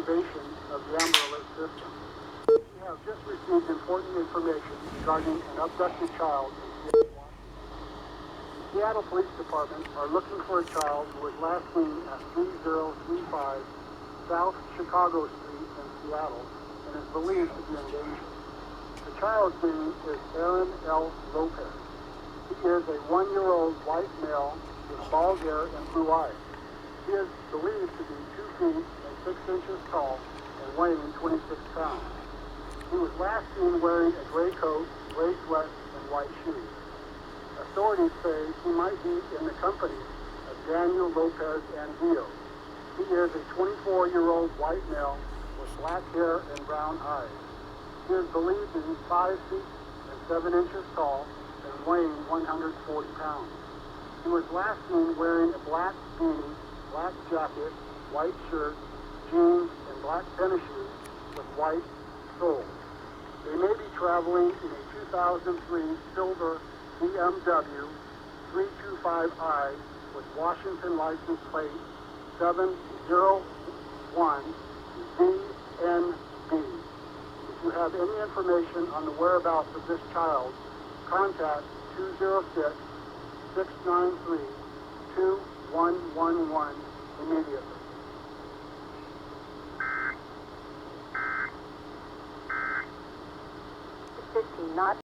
activation of the Amber Alert system. We have just received important information regarding an abducted child in Seattle, Washington. The Seattle Police Department are looking for a child who was last seen at 3035 South Chicago Street in Seattle and is believed to be in danger. The child's name is Aaron L. Lopez. He is a 1-year-old white male with bald hair and blue eyes. He is believed to be 2 feet and 6 inches tall and weighing 26 pounds. He was last seen wearing a gray coat, gray sweats, and white shoes. Authorities say he might be in the company of Daniel Lopez Anguillo. He is a 24-year-old white male with black hair and brown eyes. He is believed to be 5 feet and 7 inches tall and weighing 140 pounds. He was last seen wearing a black beanie, black jacket, white shirt, jeans, and black tennis shoes with white soles. They may be traveling in a 2003 silver BMW 325i with Washington license plate 701BNB. If you have any information on the whereabouts of this child, contact 206-693-2111 immediately. It's 15 knots.